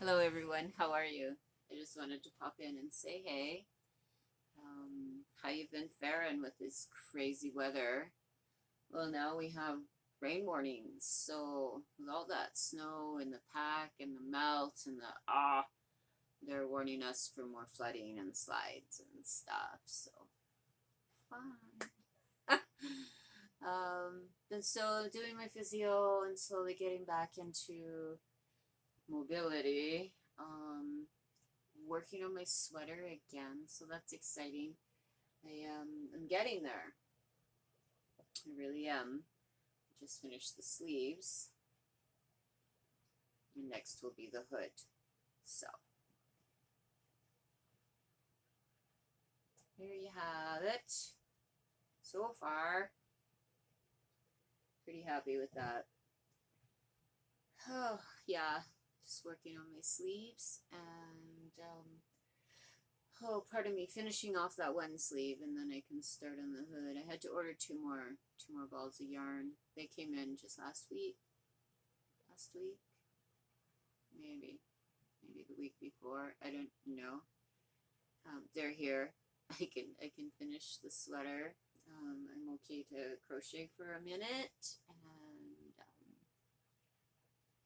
Hello, everyone. How are you? I just wanted to pop in and say hey. How you've been faring with this crazy weather? Well, now we have rain warnings, so with all that snow and the pack and the melt and they're warning us for more flooding and slides and stuff. So fun. And so doing my physio and slowly getting back into mobility. Working on my sweater again, so that's exciting. I'm getting there. I really am. Just finished the sleeves, and next will be the hood. So here you have it. So far, pretty happy with that. Oh yeah, just working on my sleeves and pardon me, finishing off that one sleeve, and then I can start on the hood. I had to order two more balls of yarn. They came in just last week. Last week, maybe the week before. I don't know. They're here. I can finish the sweater. I'm okay to crochet for a minute and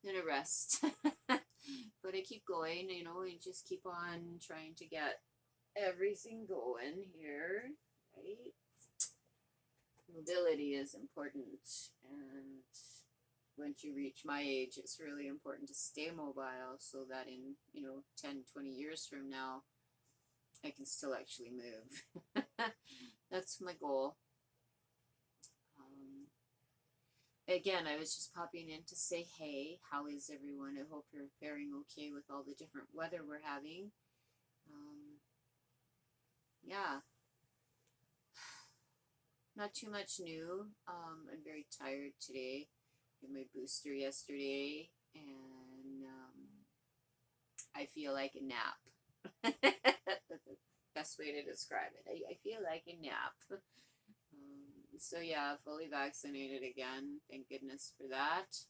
then a rest. But I keep going. I just keep on trying to get everything going here, right? Mobility is important, and once you reach my age, it's really important to stay mobile so that in 10, 20 years from now, I can still actually move. That's my goal. Um, Again, I was just popping in to say, hey, how is everyone? I hope you're faring okay with all the different weather we're having. Um, yeah, not too much new. I'm very tired today. I had my booster yesterday, and I feel like a nap. That's the best way to describe it. I feel like a nap. So yeah, fully vaccinated again. Thank goodness for that.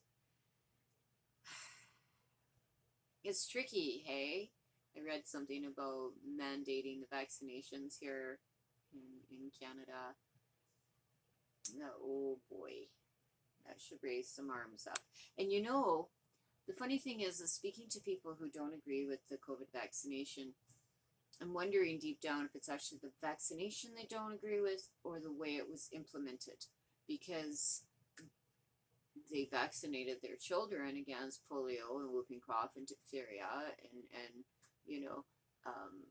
It's tricky, hey? I read something about mandating the vaccinations here in Canada. Oh boy, that should raise some arms up. And the funny thing is speaking to people who don't agree with the COVID vaccination, I'm wondering deep down if it's actually the vaccination they don't agree with or the way it was implemented. Because they vaccinated their children against polio and whooping cough and diphtheria and you know um,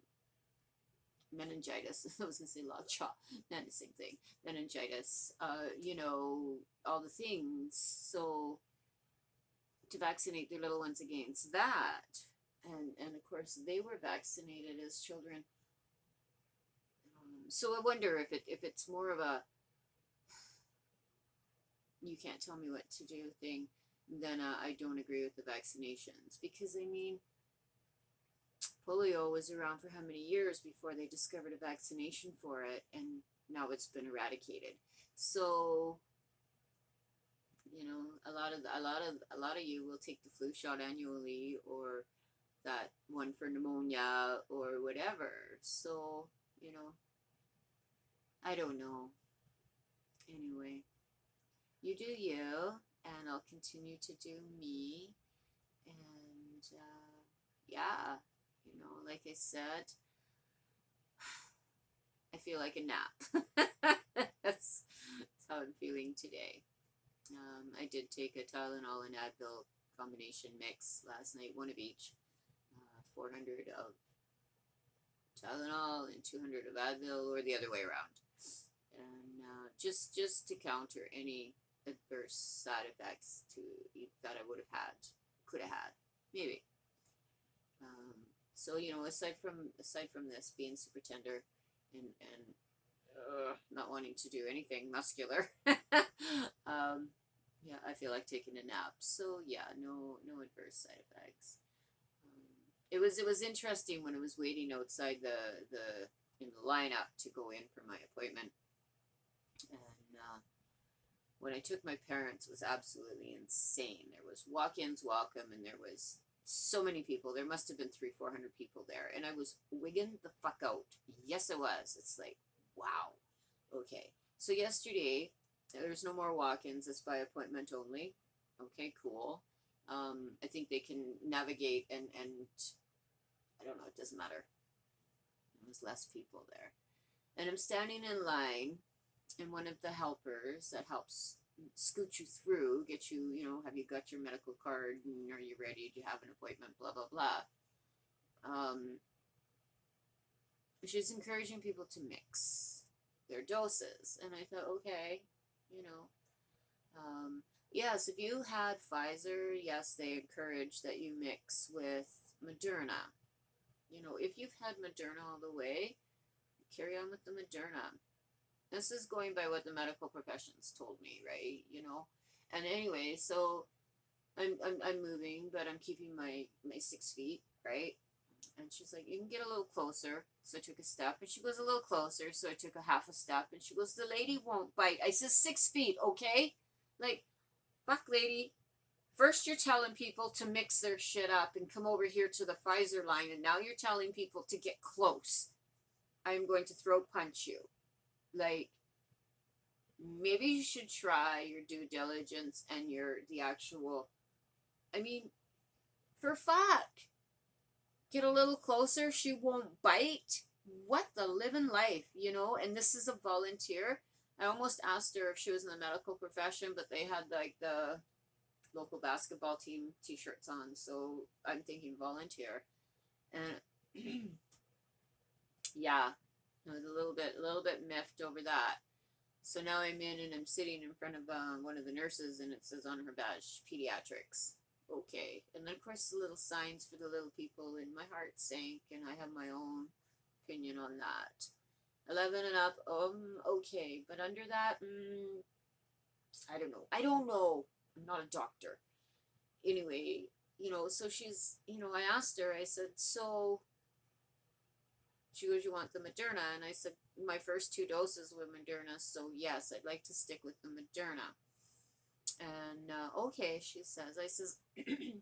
meningitis. I was gonna say lockjaw, not the same thing. Meningitis, all the things. So to vaccinate their little ones against that, and of course they were vaccinated as children. So I wonder if it's more of a you can't tell me what to do thing than I don't agree with the vaccinations, because I mean polio was around for how many years before they discovered a vaccination for it, and now it's been eradicated. So a lot of you will take the flu shot annually, or that one for pneumonia or whatever. So you know I don't know. Anyway, you do you, and I'll continue to do me. And yeah, like I said, I feel like a nap. That's how I'm feeling today. I did take a Tylenol and Advil combination mix last night, one of each. 400 of Tylenol and 200 of Advil, or the other way around. And just to counter any adverse side effects that I would have had, could have had, maybe. So aside from this being super tender and not wanting to do anything muscular, yeah, I feel like taking a nap. So yeah, no adverse side effects. It was interesting when I was waiting outside the in the lineup to go in for my appointment, and when I took my parents, it was absolutely insane. There was walk-ins welcome, and there was so many people. There must have been 300-400 people there, and I was wigging the fuck out. Yes, I was. It's like, wow. Okay. So yesterday, there's no more walk-ins. It's by appointment only. Okay, cool. I think they can navigate and I don't know. It doesn't matter. There's less people there, and I'm standing in line, and one of the helpers that helps scoot you through, get you, have you got your medical card, and are you ready? Do you have an appointment? Blah blah blah. She's encouraging people to mix their doses, and I thought, okay, you know, yes, if you had Pfizer, yes, they encourage that you mix with Moderna. If you've had Moderna all the way, carry on with the Moderna. This is going by what the medical professions told me, right? And anyway, so I'm moving, but I'm keeping my 6 feet, right? And she's like, you can get a little closer. So I took a step, and she goes a little closer. So I took a half a step, and she goes, the lady won't bite. I said 6 feet, okay? Like, fuck, lady. First, you're telling people to mix their shit up and come over here to the Pfizer line, and now you're telling people to get close. I'm going to throat punch you. Like, maybe you should try your due diligence and the actual, for fuck. Get a little closer, she won't bite. What the living life, and this is a volunteer. I almost asked her if she was in the medical profession, but they had like the local basketball team t-shirts on, so I'm thinking volunteer. And yeah, I was a little bit miffed over that. So now I'm in, and I'm sitting in front of one of the nurses, and it says on her badge, pediatrics. Okay. And then of course the little signs for the little people, and my heart sank, and I have my own opinion on that. 11 and up, okay, but under that, I don't know. I'm not a doctor. Anyway, so she's, I asked her, I said, so, she goes, you want the Moderna? And I said, my first 2 doses were Moderna, so yes, I'd like to stick with the Moderna. And, okay, she says, I says,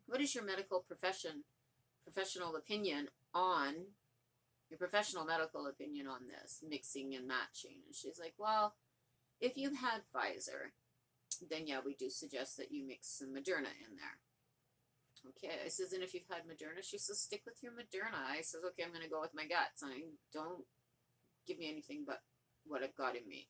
what is your professional opinion on, your professional medical opinion on this, mixing and matching? And she's like, well, if you've had Pfizer, then yeah, we do suggest that you mix some Moderna in there. Okay, I says, and if you've had Moderna, she says, stick with your Moderna. I says, okay, I'm going to go with my guts. Don't give me anything but what I've got in me.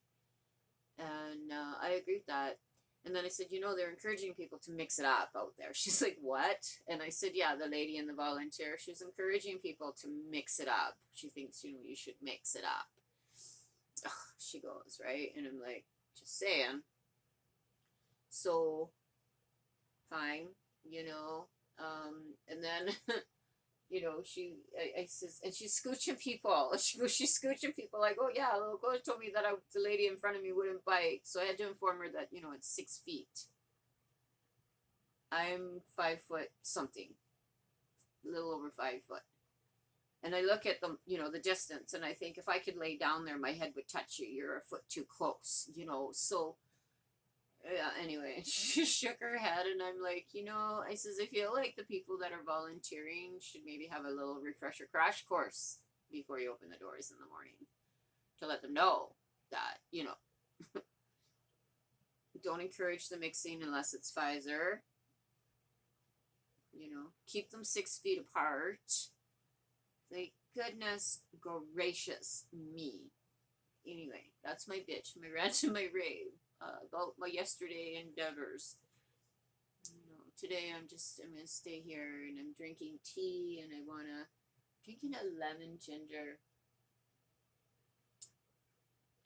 And I agree with that. And then I said, they're encouraging people to mix it up out there. She's like, what? And I said, yeah, the lady and the volunteer, she's encouraging people to mix it up. She thinks, you should mix it up. Ugh, she goes, right? And I'm like, just saying. So, fine, and then, I says, and she's scooching people. She's scooching people. I go, yeah, the coach told me that the lady in front of me wouldn't bite. So I had to inform her that, it's 6 feet. I'm 5 foot something, a little over 5 foot. And I look at the distance, and I think if I could lay down there, my head would touch you. You're a foot too close, so. Yeah, anyway, she shook her head, and I'm like, I says, I feel like the people that are volunteering should maybe have a little refresher crash course before you open the doors in the morning to let them know that, don't encourage the mixing unless it's Pfizer. Keep them 6 feet apart. Thank goodness gracious me. Anyway, that's my bitch, my rant and my rave. About my yesterday endeavors. Today I'm going to stay here, and I'm drinking tea, and drinking a lemon ginger.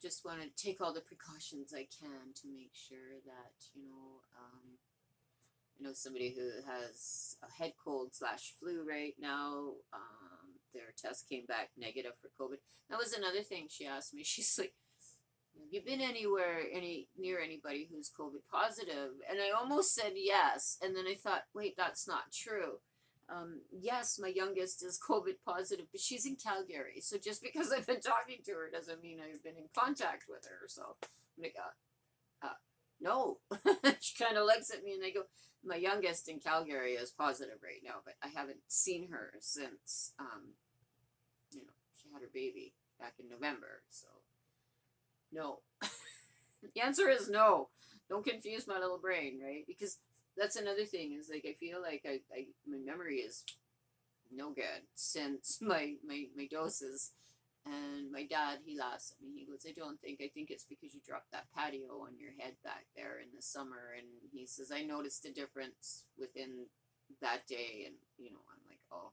Just want to take all the precautions I can to make sure that, I know somebody who has a head cold / flu right now. Their test came back negative for COVID. That was another thing she asked me. She's like, have you been near anybody who's COVID positive? And I almost said yes. And then I thought, wait, that's not true. Yes, my youngest is COVID positive, but she's in Calgary. So just because I've been talking to her doesn't mean I've been in contact with her. So I'm like, no. She kind of looks at me and I go, my youngest in Calgary is positive right now, but I haven't seen her since, she had her baby back in November. So, no. The answer is no. Don't confuse my little brain, right? Because that's another thing is like I feel like my memory is no good since my doses. And my dad, he laughs at me. He goes, I think it's because you dropped that patio on your head back there in the summer. And he says, I noticed a difference within that day. And, I'm like, oh.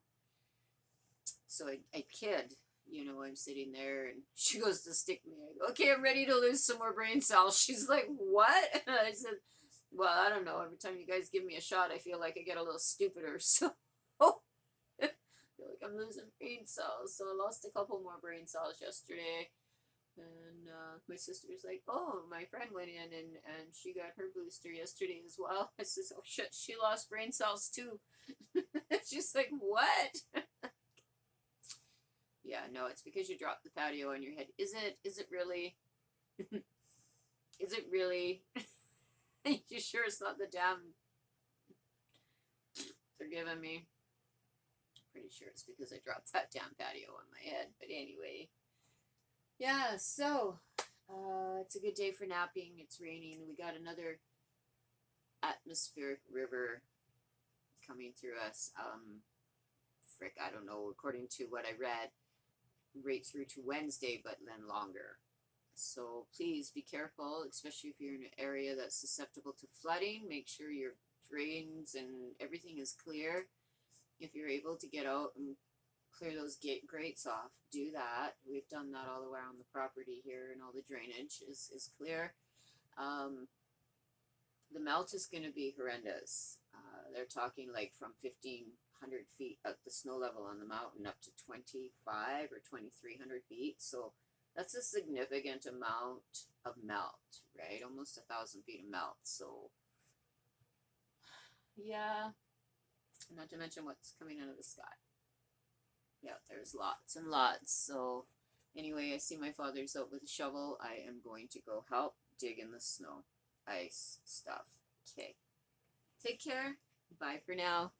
So I kid, I'm sitting there and she goes to stick me. I go, okay, I'm ready to lose some more brain cells. She's like, what? And I said, well, I don't know. Every time you guys give me a shot, I feel like I get a little stupider. So I feel like I'm losing brain cells. So I lost a couple more brain cells yesterday. And my sister's like, oh, my friend went in and she got her booster yesterday as well. I says, oh shit, she lost brain cells too. She's like, what? Yeah, no, it's because you dropped the patio on your head. Is it really? Is it really? You sure it's not the damn they're giving me? Pretty sure it's because I dropped that damn patio on my head. But anyway, yeah. So, it's a good day for napping. It's raining. We got another atmospheric river coming through us. Frick, I don't know. According to what I read, right through to Wednesday, but then longer. So please be careful, especially if you're in an area that's susceptible to flooding. Make sure your drains and everything is clear. If you're able to get out and clear those grates off, do that. We've done that all around the property here, and all the drainage is clear. The melt is going to be horrendous. They're talking like from 1,500 feet at the snow level on the mountain up to 25 or 2,300 feet. So that's a significant amount of melt, right? Almost 1,000 feet of melt. So, yeah, not to mention what's coming out of the sky. Yeah, there's lots and lots. So, anyway, I see my father's out with a shovel. I am going to go help dig in the snow, ice stuff. Okay. Take care. Bye for now.